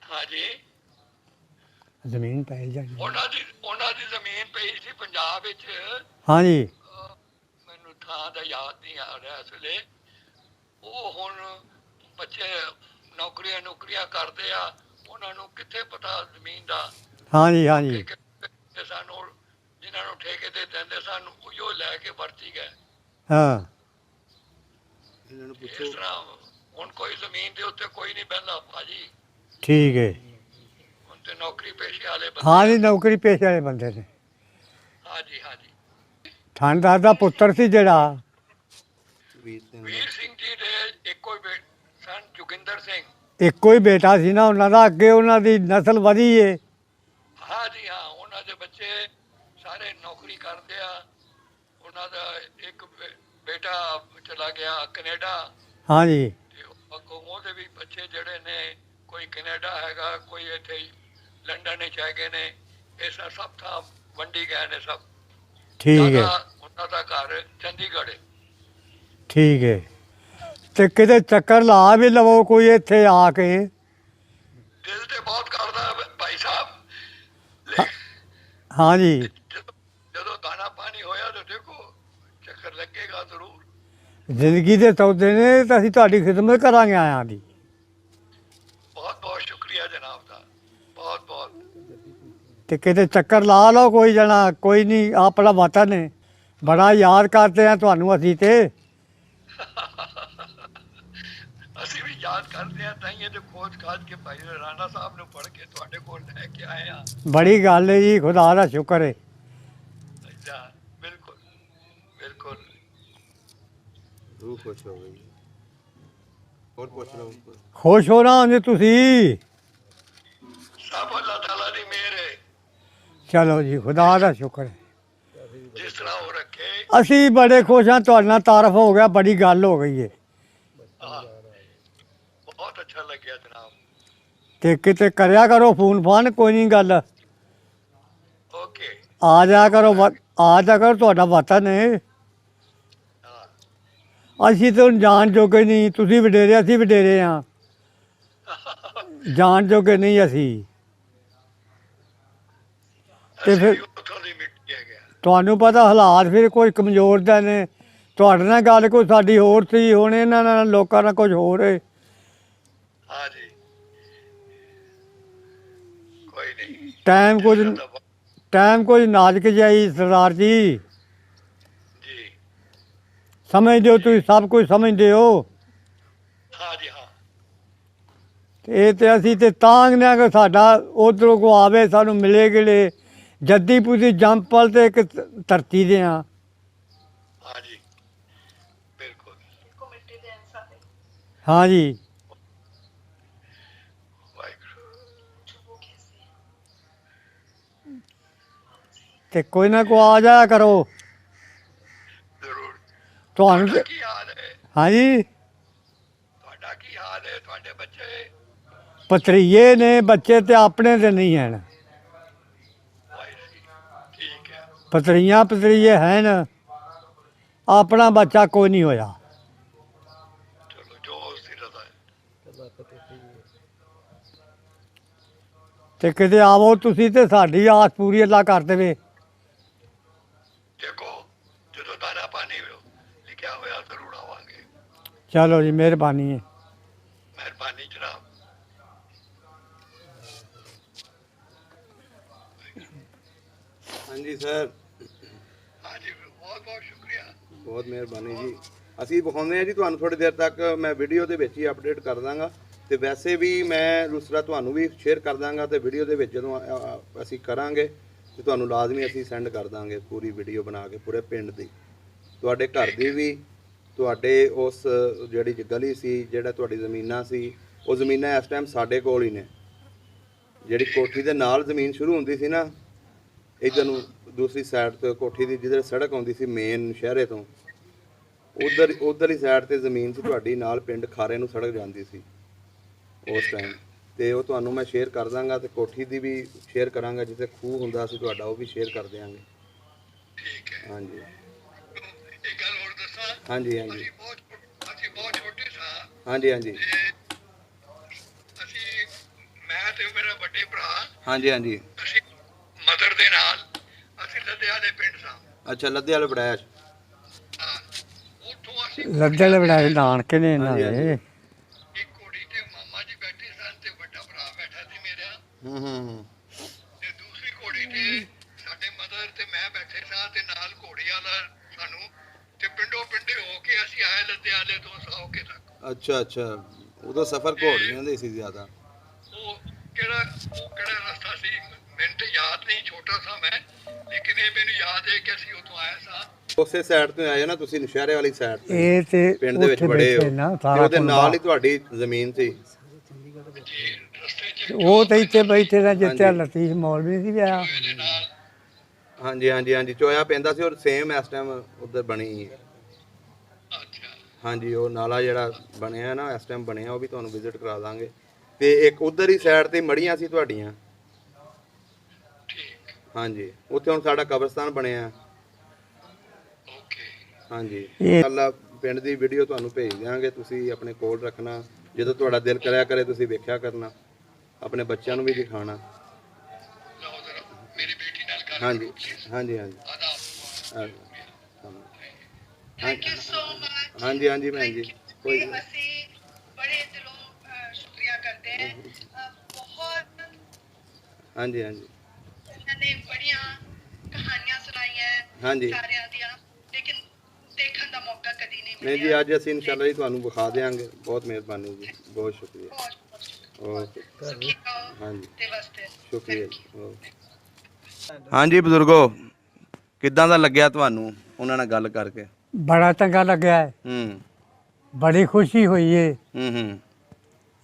ਹਾਂਜੀ, ਜ਼ਮੀਨ ਪੈ ਜਾਣੀ। ਉਹਨਾਂ ਦੀ ਜ਼ਮੀਨ ਪਈ ਸੀ ਪੰਜਾਬ ਵਿੱਚ। ਹਾਂਜੀ ਮੈਨੂੰ ਥਾਂ ਦਾ ਯਾਦ ਨਹੀਂ ਆ ਰਿਹਾ ਇਸ ਵੇਲੇ। ਉਹ ਹੁਣ ਬੱਚੇ ਨੌਕਰੀਆਂ ਕਰਦੇ ਆ, ਉਹਨਾਂ ਨੂੰ ਕਿੱਥੇ ਪਤਾ ਜ਼ਮੀਨ ਦਾ। ਹਾਂਜੀ ਹਾਂਜੀ ਤੇ ਸਾਨੂੰ ਜਿਨ੍ਹਾਂ ਨੂੰ ਠੇਕੇ ਤੇ ਦਿੰਦੇ ਸਨ, ਉਹੋ ਲੈ ਕੇ ਵਰਤੀ ਗਏ। ਹਾਂ ਇਹਨਾਂ ਨੂੰ ਇਸ ਪੁੱਛੋ। ਤਰ੍ਹਾਂ ਹੁਣ ਕੋਈ ਜ਼ਮੀਨ ਦੇ ਉੱਤੇ ਕੋਈ ਨਹੀਂ ਬਹਿੰਦਾ ਭਾਜੀ। ਠੀਕ ਹੈ। ਹੁਣ ਤੇ ਨੌਕਰੀ ਪੇਸ਼ੇ ਵਾਲੇ ਬੰਦੇ। ਹਾਂਜੀ ਨੌਕਰੀ ਪੇਸ਼ੇ ਵਾਲੇ ਬੰਦੇ ਨੇ। ਹਾਂਜੀ ਹਾਂਜੀ। ਥਾਣੇਦਾਰ ਦਾ ਪੁੱਤਰ ਸੀ ਜਿਹੜਾ ਵੀਰ ਸਿੰਘ ਵੀਰ ਸਿੰਘ ਜੀ ਦੇ ਇੱਕੋ ਹੀ ਸਨ, ਜੋਗਿੰਦਰ ਸਿੰਘ। ਇੱਕੋ ਹੀ ਬੇਟਾ ਸੀ ਨਾ ਉਹਨਾਂ ਦਾ, ਅੱਗੇ ਉਹਨਾਂ ਦੀ ਨਸਲ ਵਧੀ ਏ। ਹਾਂਜੀ ਹਾਂ, ਉਹਨਾਂ ਦੇ ਬੱਚੇ ਸਾਰੇ ਨੌਕਰੀ ਕਰਦੇ ਉਹਨਾਂ ਦਾ ਇੱਕ ਬੇਟਾ ਚਲਾ ਗਿਆ ਕੈਨੇਡਾ, ਹਾਂਜੀ ਤੇ ਅੱਗੋਂ ਉਹਦੇ ਵੀ ਬੱਚੇ ਜਿਹੜੇ ਨੇ, ਕੋਈ ਕੈਨੇਡਾ ਹੈਗਾ, ਕੋਈ ਇੱਥੇ ਲੰਡਨ ਵਿੱਚ ਹੈਗੇ ਨੇ। ਇਹ ਸਭ ਥਾਂ ਵੰਡੀ ਗਏ ਨੇ ਸਭ। ਠੀਕ ਹੈ ਉਹਨਾਂ ਦਾ ਘਰ ਚੰਡੀਗੜ੍ਹ ਹੈ। ਠੀਕ ਹੈ। ਤੇ ਕਿਤੇ ਚੱਕਰ ਲਾ ਵੀ ਲਵੋ ਕੋਈ ਇੱਥੇ ਆ ਕੇ। ਦਿਲ ਤੇ ਬਹੁਤ ਕਰਦਾ ਭਾਈ ਸਾਹਿਬ। ਹਾਂਜੀ ਜਦੋਂ ਦਾਣਾ ਪਾਣੀ ਹੋਇਆ ਤਾਂ ਦੇਖੋ ਚੱਕਰ ਲੱਗੇਗਾ ਜ਼ਰੂਰ। ਜ਼ਿੰਦਗੀ ਦੇ ਸੌਦੇ ਨੇ ਤਾਂ ਅਸੀਂ ਤੁਹਾਡੀ ਖਿਦਮਤ ਕਰਾਂਗੇ ਆਇਆਂ ਦੀ। ਬਹੁਤ ਬਹੁਤ ਸ਼ੁਕਰੀਆ ਜਨਾਬ ਦਾ, ਬਹੁਤ ਬਹੁਤ। ਤੇ ਕਿਤੇ ਚੱਕਰ ਲਾ ਲਓ ਕੋਈ ਜਣਾ। ਕੋਈ ਨਹੀਂ, ਆਪਣਾ ਵਤਨ ਹੈ, ਬੜਾ ਯਾਦ ਕਰਦੇ ਆ ਤੁਹਾਨੂੰ ਅਸੀਂ ਤੇ। ਅਸੀਂ ਵੀ ਯਾਦ ਕਰਦੇ ਹਾਂ, ਤਾਈਏ ਤੇ ਖੋਜ ਖਾਜ ਕੇ ਭਾਈ ਰਾਣਾ ਸਾਹਿਬ ਨੂੰ ਪੜ੍ਹ ਕੇ ਤੁਹਾਡੇ ਕੋਲ ਲੈ ਕੇ ਆਏ ਹਾਂ। ਬੜੀ ਗੱਲ ਹੈ ਜੀ, ਖੁਦਾ ਦਾ ਸ਼ੁਕਰ ਹੈ। ਅੱਛਾ, ਬਿਲਕੁਲ ਬਿਲਕੁਲ। ਰੂਹ ਖੁਸ਼ ਹੋ ਗਈ। ਹੋਰ ਪੁੱਛ ਲਓ। ਖੁਸ਼ ਹੋ ਨਾ ਹੁੰਦੇ ਤੁਸੀਂ। ਸਭ ਅੱਲਾਹ ਤਾਲਾ ਦੀ ਮਿਹਰ ਹੈ। ਚਲੋ ਜੀ, ਖੁਦਾ ਦਾ ਸ਼ੁਕਰ ਹੈ। ਜਿਸ ਤਰ੍ਹਾਂ ਉਹ ਰੱਖੇ। ਅਸੀਂ ਬੜੇ ਖੁਸ਼ ਹਾਂ, ਤੁਹਾਡੇ ਨਾਲ ਤਾਰਫ ਹੋ ਗਿਆ, ਬੜੀ ਗੱਲ ਹੋ ਗਈ ਹੈ। ਹਾਂ, ਬਹੁਤ ਅੱਛਾ ਲੱਗਿਆ ਜਨਾਬ। ਤੇ ਕਿਤੇ ਕਰਿਆ ਕਰੋ ਫੋਨ ਫਾਨ, ਕੋਈ ਨਹੀਂ ਗੱਲ। ਓਕੇ। ਆ ਜਾ ਕਰੋ, ਆ ਜਾ ਕਰੋ, ਤੁਹਾਡਾ ਵਤਨ ਹੈ। ਹਾਂ, ਅਸੀਂ ਤਾਂ ਹੁਣ ਜਾਣ ਜੋਗੇ ਨਹੀਂ, ਤੁਸੀਂ ਵਡੇਰੇ, ਅਸੀਂ ਵਡੇਰੇ ਹਾਂ। ਜਾਣ ਜੋਗੇ ਨਹੀਂ ਅਸੀਂ। ਤੇ ਫਿਰ ਉੱਥੋਂ ਦੀ ਮਿੱਟੀ ਹੈਗਾ। ਤੁਹਾਨੂੰ ਪਤਾ ਹਾਲਾਤ ਫਿਰ ਕੋਈ ਕਮਜ਼ੋਰ ਦੇ ਨੇ। ਤੁਹਾਡੇ ਨਾਲ ਗੱਲ ਕੋਈ ਸਾਡੀ ਹੋਰ ਸੀ, ਹੁਣ ਇਹਨਾਂ ਨਾਲ ਲੋਕਾਂ ਨਾਲ ਕੁਝ ਹੋਰ ਹੈ। ਹਾਂ ਜੀ, ਕੋਈ ਨਹੀਂ। ਟਾਈਮ ਕੁਝ ਨਾਜ਼ੁਕ ਜਾਈ ਸਰਦਾਰ ਜੀ। ਜੀ ਸਮਝਦੇ ਹੋ ਤੁਸੀਂ, ਸਭ ਕੁਝ ਸਮਝਦੇ ਹੋ। ਹਾਂ ਜੀ, ਹਾਂ। ਇਹ ਤੇ ਅਸੀਂ ਤੇ ਤਾਂਘਦੇ ਹਾਂ ਕਿ ਸਾਡਾ ਉਧਰੋਂ ਕੋ ਆਵੇ, ਸਾਨੂੰ ਮਿਲੇ ਗਿਲੇ। ਜੱਦੀ ਪੁੱਜੀ ਜੰਪਲ ਤੇ ਇੱਕ ਧਰਤੀ ਦੇ ਹਾਂ। ਹਾਂ ਜੀ, ਬਿਲਕੁਲ। ਇੱਕੋ ਮਿੱਟੀ ਦੇ ਇਨਸਾਨ ਹਾਂਜੀ ਵਾਹਿਗੁਰੂ। ਤੇ ਕੋਈ ਨਾ ਕੋਈ ਆ ਜਾਇਆ ਕਰੋ ਜ਼ਰੂਰ। ਤੁਹਾਨੂੰ। ਤੁਹਾਡਾ ਕੀ ਹਾਲ ਹੈ? ਹਾਂਜੀ, ਤੁਹਾਡਾ ਕੀ ਹਾਲ ਹੈ? ਤੁਹਾਡੇ ਬੱਚੇ? ਪਤਰੀਏ ਨੇ ਬੱਚੇ ਤੇ ਆਪਣੇ ਤੇ ਨਹੀਂ ਹਨ। ਠੀਕ ਹੈ। ਪਤਰੀਏ ਹਨ, ਆਪਣਾ ਬੱਚਾ ਕੋਈ ਨਹੀਂ ਹੋਇਆ। ਚਲੋ, ਜੋ ਉਸ ਦੀ ਰਜ਼ਾ ਹੈ। ਤੇ ਕਿਤੇ ਆਵੋ ਤੁਸੀਂ ਤੇ ਸਾਡੀ ਆਸ ਪੂਰੀ ਅੱਲਾ ਕਰ ਦੇਵੇ। ਦੇਖੋ, ਜਦੋਂ ਦਾਣਾ ਪਾਣੀ ਲਿਖਿਆ ਹੋਇਆ ਜ਼ਰੂਰ ਆਵਾਂਗੇ। ਚਲੋ ਜੀ, ਮਿਹਰਬਾਨੀ ਹੈ। ਮਿਹਰਬਾਨੀ ਜਨਾਬ। ਹਾਂਜੀ ਸਰ, ਹਾਂ ਜੀ, ਬਹੁਤ ਬਹੁਤ ਸ਼ੁਕਰੀਆ। ਬਹੁਤ ਮਿਹਰਬਾਨੀ ਜੀ। ਅਸੀਂ ਵਿਖਾਉਂਦੇ ਹਾਂ ਜੀ ਤੁਹਾਨੂੰ, ਥੋੜੀ ਦੇਰ ਤੱਕ ਮੈਂ ਵੀਡੀਓ ਦੇ ਵਿੱਚ ਹੀ ਅਪਡੇਟ ਕਰ ਦਾਂਗਾ। ਤੇ ਵੈਸੇ ਵੀ ਮੈਂ ਦੂਸਰਾ ਤੁਹਾਨੂੰ ਵੀ ਸ਼ੇਅਰ ਕਰ ਦਾਂਗਾ। ਤੇ ਵੀਡੀਓ ਦੇ ਵਿੱਚ ਜਦੋਂ ਅਸੀਂ ਕਰਾਂਗੇ ਤੇ ਤੁਹਾਨੂੰ ਲਾਜ਼ਮੀ ਅਸੀਂ ਸੈਂਡ ਕਰ ਦਾਂਗੇ ਪੂਰੀ ਵੀਡੀਓ ਬਣਾ ਕੇ, ਪੂਰੇ ਪਿੰਡ ਦੀ, ਤੁਹਾਡੇ ਘਰ ਦੀ ਵੀ, ਤੁਹਾਡੇ ਉਸ ਜਿਹੜੀ ਗਲੀ ਸੀ, ਜਿਹੜਾ ਤੁਹਾਡੀ ਜ਼ਮੀਨਾਂ ਸੀ, ਉਹ ਜ਼ਮੀਨਾਂ ਇਸ ਟਾਈਮ ਸਾਡੇ ਕੋਲ ਹੀ ਨੇ। ਜਿਹੜੀ ਕੋਠੀ ਦੇ ਨਾਲ ਜ਼ਮੀਨ ਸ਼ੁਰੂ ਹੁੰਦੀ ਸੀ ਨਾ, ਇੱਧਰ ਨੂੰ ਦੂਸਰੀ ਸਾਈਡ ਤੋਂ ਕੋਠੀ ਦੀ ਜਿੱਧਰ ਸੜਕ ਆਉਂਦੀ ਸੀ ਮੇਨ ਸ਼ਹਿਰੇ ਤੋਂ, ਉਧਰਲੀ ਸਾਈਡ ਤੇ ਜ਼ਮੀਨ ਸੀ ਤੁਹਾਡੀ, ਨਾਲ ਪਿੰਡ ਖਾਰੇ ਨੂੰ ਸੜਕ ਜਾਂਦੀ ਸੀ ਉਸ ਟਾਈਮ। ਤੇ ਉਹ ਤੁਹਾਨੂੰ ਮੈਂ ਸ਼ੇਅਰ ਕਰ ਦਾਂਗਾ, ਤੇ ਕੋਠੀ ਦੀ ਵੀ ਸ਼ੇਅਰ ਕਰਾਂਗਾ, ਜਿੱਥੇ ਖੂਹ ਹੁੰਦਾ ਸੀ ਤੁਹਾਡਾ, ਉਹ ਵੀ ਸ਼ੇਅਰ ਕਰ ਦਿਆਂਗੇ। ਠੀਕ ਹੈ। ਹਾਂਜੀ ਇੱਕ ਗੱਲ ਹੋਰ ਦੱਸਾਂ। ਹਾਂਜੀ ਹਾਂਜੀ ਅਸੀਂ ਬਹੁਤ ਛੋਟੇ ਸਾਂ। ਹਾਂਜੀ ਹਾਂਜੀ ਤੇ ਅਸੀਂ, ਮੈਂ ਤੇ ਮੇਰਾ ਵੱਡੇ ਭਰਾ, ਹਾਂਜੀ ਹਾਂਜੀ। ਅਸੀਂ ਮਦਰ ਦੇ ਨਾਲ ਅਸੀਂ ਲੱਦਿਆਲੇ ਪਿੰਡ ਸਾਂ। ਅੱਛਾ, ਲੱਦੇ ਵਾਲੇ ਬੜੈਚ। ਹਾਂ, ਉੱਥੋਂ ਅਸੀਂ ਲੱਦਲ ਬਣਾਏ ਨਾਨਕੇ ਨੇ ਇਹਨਾਂ ਹਾਂਜੀ, ਦੇ। ਇੱਕ ਘੋੜੀ ਤੇ ਮਾਮਾ ਜੀ ਬੈਠੇ ਸਨ ਤੇ ਵੱਡਾ ਭਰਾ ਬੈਠਾ ਸੀ ਮੇਰਾ, ਹੂੰ ਤੇ ਦੂਸਰੀ ਘੋੜੀ ਤੇ ਸਾਡੇ ਮਦਰ ਤੇ ਮੈਂ ਬੈਠੇ ਸਾਂ, ਤੇ ਨਾਲ ਘੋੜੀ ਵਾਲਾ ਸਾਨੂੰ, ਤੇ ਪਿੰਡੋਂ ਪਿੰਡੇ ਹੋ ਕੇ ਅਸੀਂ ਆਏ ਲੱਦਿਆਲੇ ਤੋਂ ਸਾਉਕੇ ਤੱਕ। ਅੱਛਾ ਅੱਛਾ, ਉਦੋਂ ਸਫ਼ਰ ਘੋੜੀਆਂ ਦੇ ਸੀ ਜ਼ਿਆਦਾ। ਉਹ ਕਿਹੜਾ ਰਸਤਾ ਸੀ ਮੈਨੂੰ ਤੇ ਯਾਦ ਨਹੀਂ, ਛੋਟਾ ਸਾਂ ਮੈਂ, ਲੇਕਿਨ ਇਹ ਮੈਨੂੰ ਯਾਦ ਹੈ ਕਿ ਅਸੀਂ ਉੱਥੋਂ ਆਏ ਸਾਂ। ਉਸੇ ਸਾਈਡ ਤੋਂ ਆਏ ਨਾ ਤੁਸੀਂ, ਨਸ਼ਹਿਰੇ ਵਾਲੀ ਸਾਈਡ ਤੋਂ ਇਹ ਤੇ ਪਿੰਡ ਦੇ ਵਿੱਚ ਉੱਥੇ ਬੜੇ ਹੋ, ਬੈਠੇ ਨਾ ਤੇ ਸਾਰਾ ਉਹਦੇ ਨਾਲ ਹੀ ਕੁੰਡਾ। ਤੁਹਾਡੀ ਜ਼ਮੀਨ ਸੀ। ਜੀ, ਰਸਤੇ 'ਚ ਉਹ ਤੇ ਇੱਥੇ ਬੈਠੇ ਨੇ ਜਿੱਥੇ ਹਾਂਜੀ। ਲਤੀਫ ਮੌਲਵੀ ਸੀ ਵਿਆਹ। ਇਹਦੇ ਨਾਲ ਹਾਂਜੀ ਹਾਂਜੀ ਹਾਂਜੀ ਚੋਇਆ ਪੈਂਦਾ ਸੀ ਔਰ ਸੇਮ ਇਸ ਟਾਈਮ ਉੱਧਰ ਬਣੀ ਹੈ। ਅੱਛਾ ਹਾਂਜੀ ਉਹ ਨਾਲਾ ਜਿਹੜਾ ਬਣਿਆ ਨਾ ਇਸ ਟਾਈਮ ਬਣਿਆ ਉਹ ਵੀ ਤੁਹਾਨੂੰ ਵਿਜ਼ਿਟ ਕਰਾ ਦਾਂਗੇ। ਤੇ ਇੱਕ ਉਧਰ ਹੀ ਸਾਈਡ ਤੇ ਮੜੀਆਂ ਸੀ ਤੁਹਾਡੀਆਂ। ਠੀਕ ਹਾਂਜੀ ਉੱਥੇ ਹੁਣ ਸਾਡਾ ਕਬਰਸਤਾਨ ਬਣਿਆ। ਓਕੇ ਹਾਂਜੀ ਇਹ ਅੱਲਾ ਪਿੰਡ ਦੀ ਵੀਡੀਓ ਤੁਹਾਨੂੰ ਭੇਜ ਦਿਆਂਗੇ, ਤੁਸੀਂ ਆਪਣੇ ਕੋਲ ਰੱਖਣਾ। ਜਦੋਂ ਤੁਹਾਡਾ ਦਿਲ ਕਰਿਆ ਕਰੇ ਤੁਸੀਂ ਵੇਖਿਆ ਕਰਨਾ, ਆਪਣੇ ਬੱਚਿਆਂ ਨੂੰ ਵੀ ਦਿਖਾਣਾ। ਲਓ ਜਰਾ ਮੇਰੀ ਬੇਟੀ ਨਾਲ ਗੱਲ ਹਾਂਜੀ ਕਰੋ ਪਲੀਜ਼। ਹਾਂਜੀ ਹਾਂਜੀ ਆਦਾਬ। Thank you so much. ਹਾਂਜੀ ਹਾਂਜੀ ਭੈਣ ਜੀ ਕੋਈ ਅਸੀਂ ਬੜੇ ਦਿਲੋਂ ਸ਼ੁਕਰੀਆ ਕਰਦੇ ਹਾਂ। ਬਹੁਤ ਹਾਂਜੀ ਹਾਂਜੀ ਇਹਨਾਂ ਨੇ ਬੜੀਆਂ ਕਹਾਣੀਆਂ ਸੁਣਾਈਆਂ ਹਾਂਜੀ ਸਾਰਿਆਂ ਦੀਆਂ, ਲੇਕਿਨ ਦੇਖਣ ਦਾ ਮੌਕਾ ਕਦੀ ਨਹੀਂ ਨਹੀਂ ਮਿਲਿਆ। ਜੀ ਅੱਜ ਅਸੀਂ ਇਨਸ਼ਾਅੱਲਾ ਜੀ ਤੁਹਾਨੂੰ ਵਿਖਾ ਦੇਵਾਂਗੇ। ਬਹੁਤ ਮਿਹਰਬਾਨੀ ਜੀ, ਬਹੁਤ ਸ਼ੁਕਰੀਆ। ਬਹੁਤ ਓਕੇ ਸੁਖੀ ਰਹੋ ਹਾਂਜੀ ਤੇ ਵਸਦੇ ਸ਼ੁਕਰੀਆ ਜੀ ਓਕੇ। ਹਾਂਜੀ ਬਜ਼ੁਰਗੋ ਕਿੱਦਾਂ ਦਾ ਲੱਗਿਆ ਤੁਹਾਨੂੰ ਉਹਨਾਂ ਨਾਲ ਗੱਲ ਕਰਕੇ? ਬੜਾ ਚੰਗਾ ਲੱਗਿਆ ਹੈ, ਹੂੰ ਬੜੀ ਖੁਸ਼ੀ ਹੋਈ ਹੈ ਹੂੰ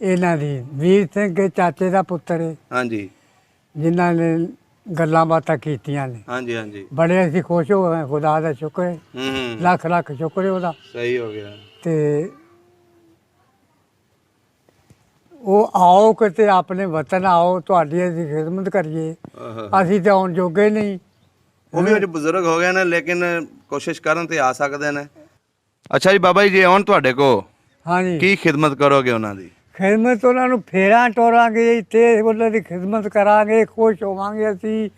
ਇਹਨਾਂ ਦੀ। ਵੀਰ ਸਿੰਘ ਦੇ ਚਾਚੇ ਦਾ ਪੁੱਤਰ ਹੈ, ਹਾਂਜੀ ਜਿਨ੍ਹਾਂ ਨੇ ਗੱਲਾਂ ਬਾਤਾਂ ਕੀਤੀਆਂ ਨੇ। ਹਾਂਜੀ ਹਾਂਜੀ ਬੜੇ ਅਸੀਂ ਖੁਸ਼ ਹੋ ਗਏ, ਖੁਦਾ ਦਾ ਸ਼ੁਕਰ ਹੈ, ਹੂੰ ਲੱਖ ਲੱਖ ਸ਼ੁਕਰ ਹੈ ਉਹਦਾ। ਸਹੀ ਹੋ ਗਿਆ। ਤੇ ਉਹ ਆਓ ਕਿਤੇ ਆਪਣੇ ਵਤਨ ਆਓ, ਤੁਹਾਡੀ ਅਸੀਂ ਖਿਦਮਤ ਕਰੀਏ। ਆਹਾ। ਅਸੀਂ ਤਾਂ ਆਉਣ ਜੋਗੇ ਨਹੀਂ। ਉਹ ਵੀ ਅੱਜ ਬਜ਼ੁਰਗ ਹੋ ਗਏ ਨੇ ਲੇਕਿਨ ਕੋਸ਼ਿਸ਼ ਕਰਨ ਤੇ ਆ ਸਕਦੇ ਨੇ। ਅੱਛਾ ਜੀ ਬਾਬਾ ਜੀ ਜੇ ਆਉਣ ਤੁਹਾਡੇ ਕੋ ਹਾਂਜੀ ਕੀ ਖਿਦਮਤ ਕਰੋਗੇ ਉਹਨਾਂ ਦੀ? ਖਿਦਮਤ ਉਹਨਾਂ ਨੂੰ ਫੇਰਾਂ ਤੋਰਾਂਗੇ ਤੇ ਉਹਨਾਂ ਦੀ ਖਿਦਮਤ ਕਰਾਂਗੇ, ਖੁਸ਼ ਹੋਵਾਂਗੇ ਅਸੀਂ,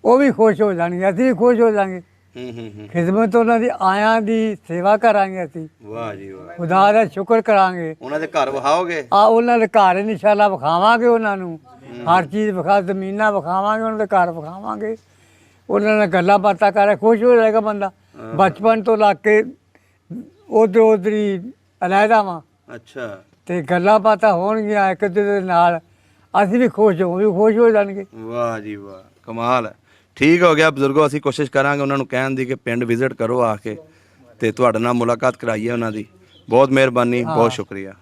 ਉਹ ਵੀ ਖੁਸ਼ ਹੋ ਜਾਣਗੇ, ਅਸੀਂ ਵੀ ਖੁਸ਼ ਹੋ ਜਾਵਾਂਗੇ। ਹੂੰ ਖਿਦਮਤ ਉਹਨਾਂ ਦੀ ਆਇਆਂ ਦੀ ਸੇਵਾ ਕਰਾਂਗੇ ਅਸੀਂ, ਵਾਹ ਜੀ ਵਾਹ। ਖੁਦਾ ਦਾ ਸ਼ੁਕਰ ਕਰਾਂਗੇ। ਉਹਨਾਂ ਦੇ ਘਰ ਵਹਾਓਗੇ? ਆ ਉਹਨਾਂ ਦੇ ਘਰ ਇਨਸ਼ਾਅੱਲਾ ਵਿਖਾਵਾਂਗੇ ਉਹਨਾਂ ਨੂੰ, ਹਰ ਚੀਜ਼ ਵਿਖਾ, ਜ਼ਮੀਨਾਂ ਵਿਖਾਵਾਂਗੇ, ਉਹਨਾਂ ਦੇ ਘਰ ਵਿਖਾਵਾਂਗੇ। ਉਹਨਾਂ ਨਾਲ ਗੱਲਾਂ ਬਾਤਾਂ ਕਰੇ ਖੁਸ਼ ਹੋ ਜਾਏਗਾ ਬੰਦਾ। ਬਚਪਨ ਤੋਂ ਲੱਗ ਕੇ ਉਧਰ ਹੀ ਅਲੱਗਾ ਵਾਂ ਅੱਛਾ ਤੇ ਗੱਲਾਂ ਬਾਤਾਂ ਹੋਣਗੀਆਂ ਇੱਕ ਦੂਜੇ ਦੇ ਨਾਲ, ਅਸੀਂ ਵੀ ਖੁਸ਼ ਹੋ, ਵੀ ਖੁਸ਼ ਹੋ ਜਾਣਗੇ। ਵਾਹ ਜੀ ਵਾਹ ਕਮਾਲ ਹੈ। ਠੀਕ ਹੋ ਗਿਆ ਬਜ਼ੁਰਗੋ, ਅਸੀਂ ਕੋਸ਼ਿਸ਼ ਕਰਾਂਗੇ ਉਹਨਾਂ ਨੂੰ ਕਹਿਣ ਦੀ ਕਿ ਪਿੰਡ ਵਿਜ਼ਿਟ ਕਰੋ ਆ ਕੇ ਤੇ ਤੁਹਾਡੇ ਨਾਲ ਮੁਲਾਕਾਤ ਕਰਾਈਏ ਉਹਨਾਂ ਦੀ। ਬਹੁਤ ਮਿਹਰਬਾਨੀ, ਬਹੁਤ ਸ਼ੁਕਰੀਆ।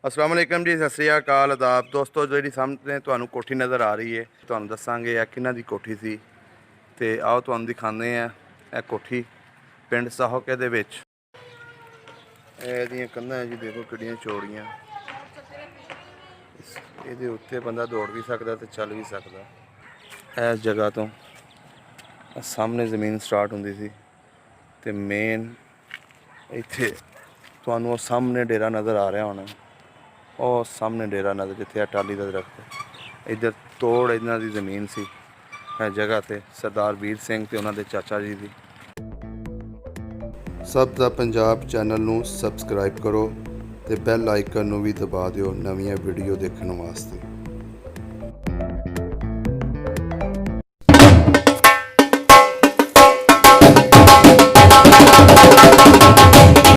अस्सलाम वालेकुम जी, सत श्री अकाल, आदाब दोस्तों। ਜਿਹੜੀ ਸਾਹਮਣੇ ਤੁਹਾਨੂੰ ਕੋਠੀ ਨਜ਼ਰ ਆ ਰਹੀ ਹੈ ਤੁਹਾਨੂੰ ਦੱਸਾਂਗੇ ਇਹ ਕਿਹਨਾਂ ਦੀ ਕੋਠੀ ਸੀ ਤੇ ਆਓ ਤੁਹਾਨੂੰ ਦਿਖਾਉਂਦੇ ਆ ਇਹ ਕੋਠੀ ਪਿੰਡ ਸਾਹੋਕੇ ਦੇ ਵਿੱਚ। ਇਹਦੀਆਂ ਕੰਧਾਂ ਜੀ ਦੇਖੋ ਕਿੱਡੀਆਂ ਚੌੜੀਆਂ, ਇਹਦੇ ਉੱਤੇ ਬੰਦਾ ਦੌੜ ਵੀ ਸਕਦਾ ਤੇ ਚੱਲ ਵੀ ਸਕਦਾ। ਇਸ ਜਗ੍ਹਾ ਤੋਂ ਸਾਹਮਣੇ ਜ਼ਮੀਨ ਸਟਾਰਟ ਹੁੰਦੀ ਸੀ ਤੇ ਮੇਨ ਇੱਥੇ ਤੁਹਾਨੂੰ ਉਹ ਸਾਹਮਣੇ ਡੇਰਾ ਨਜ਼ਰ ਆ ਰਿਹਾ ਹੋਣਾ, ਉਹ ਸਾਹਮਣੇ ਡੇਰਾ ਨਜ਼ਰ ਜਿੱਥੇ ਆ ਟਾਲੀ ਦਾ ਦਰਖਤ। ਇੱਧਰ ਤੋੜ ਇਹਨਾਂ ਦੀ ਜ਼ਮੀਨ ਸੀ ਇਸ ਜਗ੍ਹਾ ਤੇ ਸਰਦਾਰ ਵੀਰ ਸਿੰਘ ਤੇ ਉਹਨਾਂ ਦੇ ਚਾਚਾ ਜੀ ਦੀ। ਸਭ ਦਾ ਪੰਜਾਬ ਚੈਨਲ ਨੂੰ ਸਬਸਕ੍ਰਾਈਬ ਕਰੋ ਤੇ ਬੈਲ ਆਈਕਨ ਨੂੰ ਵੀ ਦਬਾ ਦਿਓ ਨਵੀਆਂ ਵੀਡੀਓ ਦੇਖਣ ਵਾਸਤੇ।